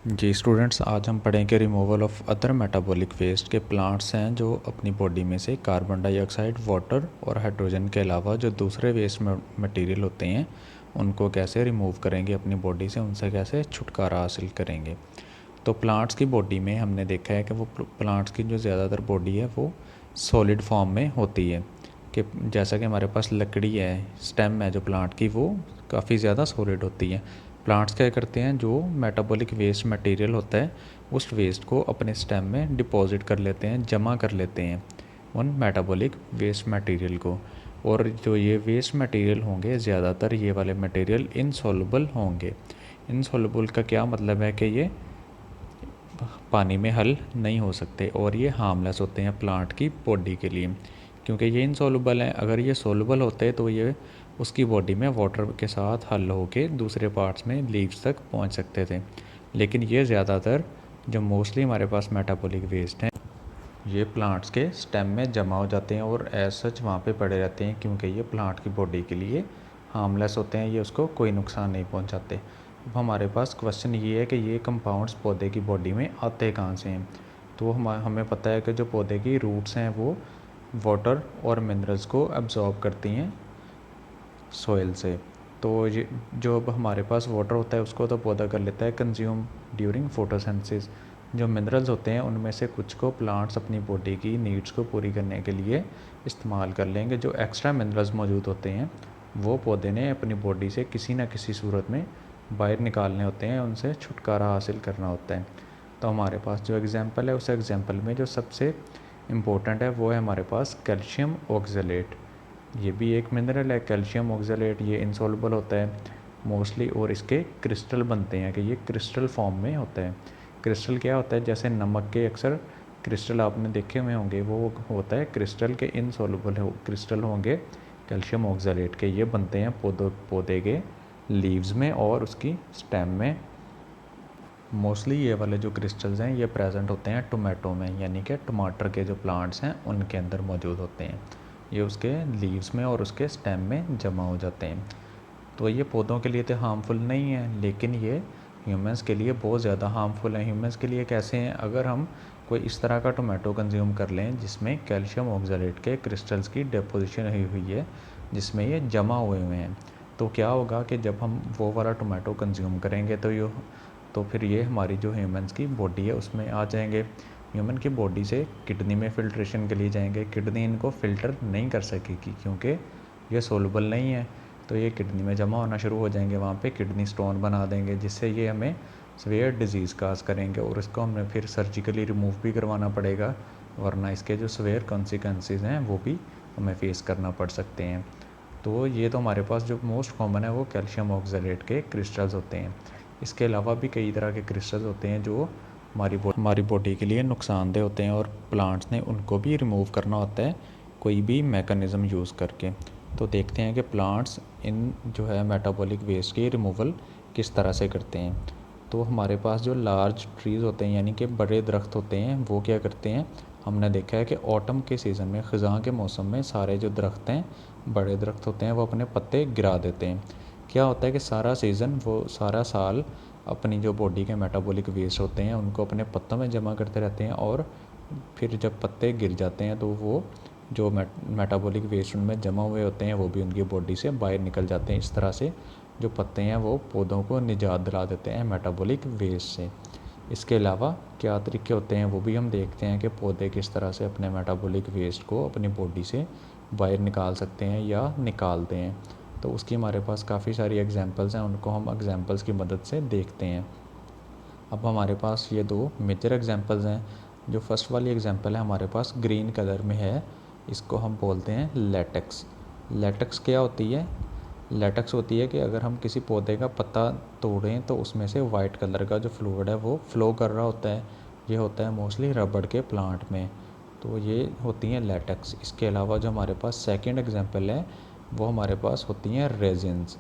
जी students, आज हम पढ़ेंगे removal of other metabolic waste के प्लांट्स हैं जो अपनी बॉडी में से कार्बन डाइऑक्साइड, वाटर और हाइड्रोजन के अलावा जो दूसरे वेस्ट मटेरियल होते हैं उनको कैसे रिमूव करेंगे अपनी बॉडी से, उनसे कैसे छुटकारा हासिल करेंगे। तो प्लांट्स की बॉडी में हमने देखा है कि वो प्लांट्स की जो ज़्यादातर बॉडी है वो सॉलिड फॉर्म में होती है। कि जैसा कि हमारे पास लकड़ी है, स्टेम है जो प्लांट की, वो काफ़ी ज़्यादा सॉलिड होती है। प्लांट्स क्या करते हैं, जो मेटाबॉलिक वेस्ट मटेरियल होता है उस वेस्ट को अपने स्टेम में डिपॉजिट कर लेते हैं, जमा कर लेते हैं उन मेटाबॉलिक वेस्ट मटेरियल को। और जो ये वेस्ट मटेरियल होंगे, ज़्यादातर ये वाले मटेरियल इनसॉल्युबल होंगे। इनसॉल्युबल का क्या मतलब है कि ये पानी में हल नहीं हो सकते और ये हार्मलेस होते हैं प्लांट की बॉडी के लिए, क्योंकि ये इनसॉल्युबल हैं। अगर ये सॉल्युबल होते तो ये उसकी बॉडी में वाटर के साथ हल होके दूसरे पार्ट्स में, लीव्स तक पहुंच सकते थे। लेकिन ये ज़्यादातर जो मोस्टली हमारे पास मेटाबॉलिक वेस्ट हैं, ये प्लांट्स के स्टेम में जमा हो जाते हैं और एज सच वहाँ पे पड़े रहते हैं, क्योंकि ये प्लांट की बॉडी के लिए हार्मलेस होते हैं, ये उसको कोई नुकसान नहीं पहुँचाते। अब हमारे पास क्वेश्चन ये है कि ये कंपाउंड्स पौधे की बॉडी में आते कहाँ से हैं। तो हमें पता है कि जो पौधे की रूट्स हैं वो वाटर और मिनरल्स को एब्जॉर्ब करती हैं सोइल से। तो ये जो अब हमारे पास वाटर होता है उसको तो पौधा कर लेता है कंज्यूम ड्यूरिंग फोटोसिंथेसिस। जो मिनरल्स होते हैं उनमें से कुछ को प्लांट्स अपनी बॉडी की नीड्स को पूरी करने के लिए इस्तेमाल कर लेंगे। जो एक्स्ट्रा मिनरल्स मौजूद होते हैं वो पौधे ने अपनी बॉडी से किसी न किसी सूरत में बाहर निकालने होते हैं, उनसे छुटकारा हासिल करना होता है। तो हमारे पास जो एग्जांपल है, उस एग्जांपल में जो सबसे इम्पोर्टेंट है वो है हमारे पास कैल्शियम ऑक्जेलेट। ये भी एक मिनरल है कैल्शियम ऑक्जेलेट। ये इनसॉल्युबल होता है मोस्टली और इसके क्रिस्टल बनते हैं कि ये क्रिस्टल फॉर्म में होता है। क्रिस्टल क्या होता है, जैसे नमक के अक्सर क्रिस्टल आपने देखे हुए होंगे, वो होता है क्रिस्टल के इनसॉल्युबल क्रिस्टल होंगे कैल्शियम ऑक्जेलेट के। ये बनते हैं पौधे के लीव्स में और उसकी स्टेम में। मोस्टली ये वाले जो क्रिस्टल्स हैं ये प्रेजेंट होते हैं टोमेटो में, यानी कि टमाटर के जो प्लांट्स हैं उनके अंदर मौजूद होते हैं। ये उसके लीव्स में और उसके स्टेम में जमा हो जाते हैं। तो ये पौधों के लिए तो हार्मफुल नहीं है, लेकिन ये ह्यूमंस के लिए बहुत ज़्यादा हार्मफुल है। ह्यूमंस के लिए कैसे हैं, अगर हम कोई इस तरह का टोमेटो कंज्यूम कर लें जिसमें कैल्शियम ऑक्जेलेट के क्रिस्टल्स की डिपोजिशन हुई है, जिसमें ये जमा हुए हैं, तो क्या होगा कि जब हम वो वाला टोमेटो कंज्यूम करेंगे तो फिर ये हमारी जो ह्यूमंस की बॉडी है उसमें आ जाएंगे। ह्यूमन की बॉडी से किडनी में फ़िल्ट्रेशन के लिए जाएंगे, किडनी इनको फ़िल्टर नहीं कर सकेगी क्योंकि ये सोलबल नहीं है। तो ये किडनी में जमा होना शुरू हो जाएंगे, वहाँ पे किडनी स्टोन बना देंगे, जिससे ये हमें सीवियर डिजीज़ काज करेंगे और इसको हमें फिर सर्जिकली रिमूव भी करवाना पड़ेगा, वरना इसके जो सीवियर कॉन्सिक्वेंसेस हैं वो भी हमें फेस करना पड़ सकते हैं। तो ये तो हमारे पास जो मोस्ट कॉमन है वो कैल्शियम ऑक्जेलेट के क्रिस्टल्स होते हैं। इसके अलावा भी कई तरह के क्रिस्टल्स होते हैं जो हमारी बॉडी के लिए नुकसानदेह होते हैं और प्लांट्स ने उनको भी रिमूव करना होता है कोई भी मैकेनिज़्म यूज़ करके। तो देखते हैं कि प्लांट्स इन जो है मेटाबॉलिक वेस्ट की रिमूवल किस तरह से करते हैं। तो हमारे पास जो लार्ज ट्रीज़ होते हैं, यानी कि बड़े दरख्त होते हैं, वो क्या करते हैं, हमने देखा है कि ऑटम के सीज़न में, ख़ज़ां के मौसम में सारे जो दरख्त हैं, बड़े दरख्त होते हैं, वो अपने पत्ते गिरा देते हैं। क्या होता है कि सारा सीज़न, वो सारा साल अपनी जो बॉडी के मेटाबॉलिक वेस्ट होते हैं उनको अपने पत्तों में जमा करते रहते हैं और फिर जब पत्ते गिर जाते हैं तो वो जो मेटाबॉलिक वेस्ट उनमें जमा हुए होते हैं वो भी उनकी बॉडी से बाहर निकल जाते हैं। इस तरह से जो पत्ते हैं वो पौधों को निजात दिला देते हैं मेटाबॉलिक वेस्ट से। इसके अलावा क्या तरीके होते हैं वो भी हम देखते हैं कि पौधे किस तरह से अपने मेटाबॉलिक वेस्ट को अपनी बॉडी से बाहर निकाल सकते हैं या निकालते हैं। तो उसकी हमारे पास काफ़ी सारी एग्जांपल्स हैं, उनको हम एग्जांपल्स की मदद से देखते हैं। अब हमारे पास ये दो मेजर एग्जांपल्स हैं। जो फर्स्ट वाली एग्जांपल है हमारे पास ग्रीन कलर में है, इसको हम बोलते हैं लेटेक्स। लेटेक्स क्या होती है, लेटेक्स होती है कि अगर हम किसी पौधे का पत्ता तोड़ें तो उसमें से वाइट कलर का जो फ्लूइड है वो फ्लो कर रहा होता है। ये होता है मोस्टली रबड़ के प्लांट में, तो ये होती हैं लेटेक्स। इसके अलावा जो हमारे पास सेकंड एग्जांपल है वो हमारे पास होती हैं रेजिन्स।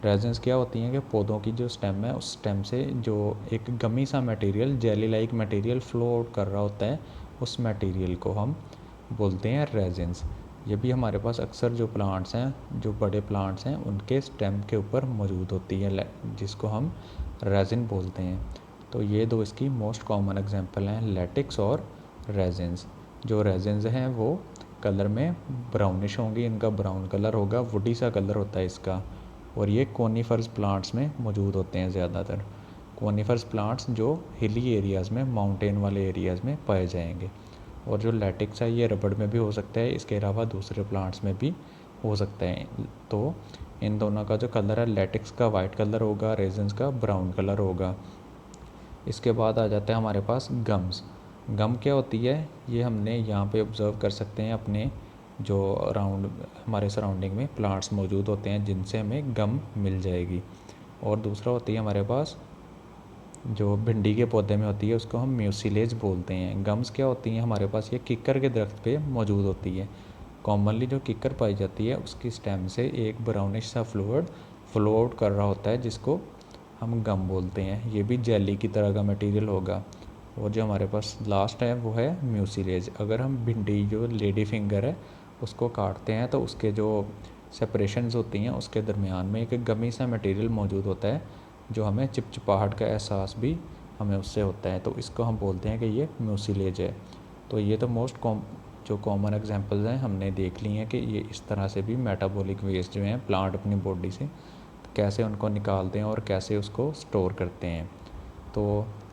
रेजिन्स क्या होती हैं कि पौधों की जो स्टेम है उस स्टेम से जो एक गमी सा material, jelly like material flow out कर रहा होता है, उस मटेरियल को हम बोलते हैं रेजिन्स। ये भी हमारे पास अक्सर जो प्लांट्स हैं, जो बड़े प्लांट्स हैं, उनके स्टेम के ऊपर मौजूद होती है, जिसको हम रेजिन बोलते हैं। तो ये दो इसकी मोस्ट कॉमन एग्जांपल हैं, लैटेक्स और रेजिन्स। जो रेजिन्स हैं वो कलर में ब्राउनिश होंगी, इनका ब्राउन कलर होगा, वुडी सा कलर होता है इसका, और ये कोनीफर्स प्लांट्स में मौजूद होते हैं ज़्यादातर। कोनीफर्स प्लांट्स जो हिली एरियाज़ में, माउंटेन वाले एरियाज़ में पाए जाएंगे। और जो लैटेक्स है ये रबड़ में भी हो सकता है, इसके अलावा दूसरे प्लांट्स में भी हो सकता है। तो इन दोनों का जो कलर है, लैटेक्स का वाइट कलर होगा, रेजिन्स का ब्राउन कलर होगा। इसके बाद आ जाता है हमारे पास गम्स। गम क्या होती है, ये हमने यहाँ पे ऑब्ज़र्व कर सकते हैं अपने जो अराउंड हमारे सराउंडिंग में प्लांट्स मौजूद होते हैं जिनसे हमें गम मिल जाएगी। और दूसरा होती है हमारे पास जो भिंडी के पौधे में होती है, उसको हम म्यूसिलेज बोलते हैं। गम्स क्या होती हैं हमारे पास, ये किक्कर के दरख्त पे मौजूद होती है। कॉमनली जो किक्कर पाई जाती है उसकी स्टेम से एक ब्राउनिश सा फ्लूइड फ्लो आउट कर रहा होता है जिसको हम गम बोलते हैं। ये भी जेली की तरह का मटेरियल होगा। और जो हमारे पास लास्ट है वो है म्यूसिलेज। अगर हम भिंडी जो लेडी फिंगर है उसको काटते हैं तो उसके जो सेपरेशंस होती हैं उसके दरमियान में एक गमी सा मटेरियल मौजूद होता है जो हमें चिपचिपाहट का एहसास भी हमें उससे होता है, तो इसको हम बोलते हैं कि ये म्यूसिलेज है। तो ये तो जो कॉमन एग्जांपल्स हैं हमने देख ली हैं कि ये इस तरह से भी मेटाबॉलिक वेस्ट जो हैं प्लांट अपनी बॉडी से कैसे उनको निकालते हैं और कैसे उसको स्टोर करते हैं। तो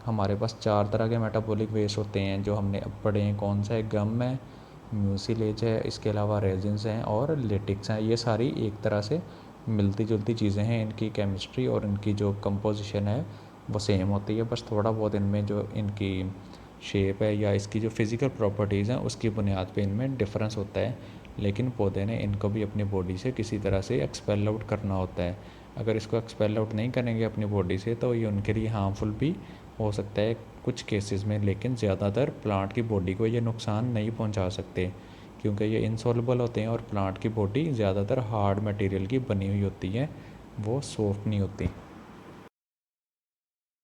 हमारे पास 4 तरह के मेटाबॉलिक वेस्ट होते हैं जो हमने अब पढ़े हैं। कौन सा है, गम है, म्यूसिलेज है, इसके अलावा रेजिन्स हैं और लेटिक्स हैं। ये सारी एक तरह से मिलती जुलती चीज़ें हैं, इनकी केमिस्ट्री और इनकी जो कंपोजिशन है वो सेम होती है, बस थोड़ा बहुत इनमें जो इनकी शेप है या इसकी जो फिज़िकल प्रॉपर्टीज़ हैं उसकी बुनियाद पे इनमें डिफरेंस होता है। लेकिन पौधे ने इनको भी अपनी बॉडी से किसी तरह से एक्सपेल आउट करना होता है। अगर इसको एक्सपेल आउट नहीं करेंगे अपनी बॉडी से तो ये उनके लिए हार्मफुल भी हो सकता है कुछ केसेस में, लेकिन ज़्यादातर प्लांट की बॉडी को ये नुकसान नहीं पहुंचा सकते क्योंकि ये इनसॉल्युबल होते हैं और प्लांट की बॉडी ज़्यादातर हार्ड मटेरियल की बनी हुई होती है, वो सॉफ्ट नहीं होती।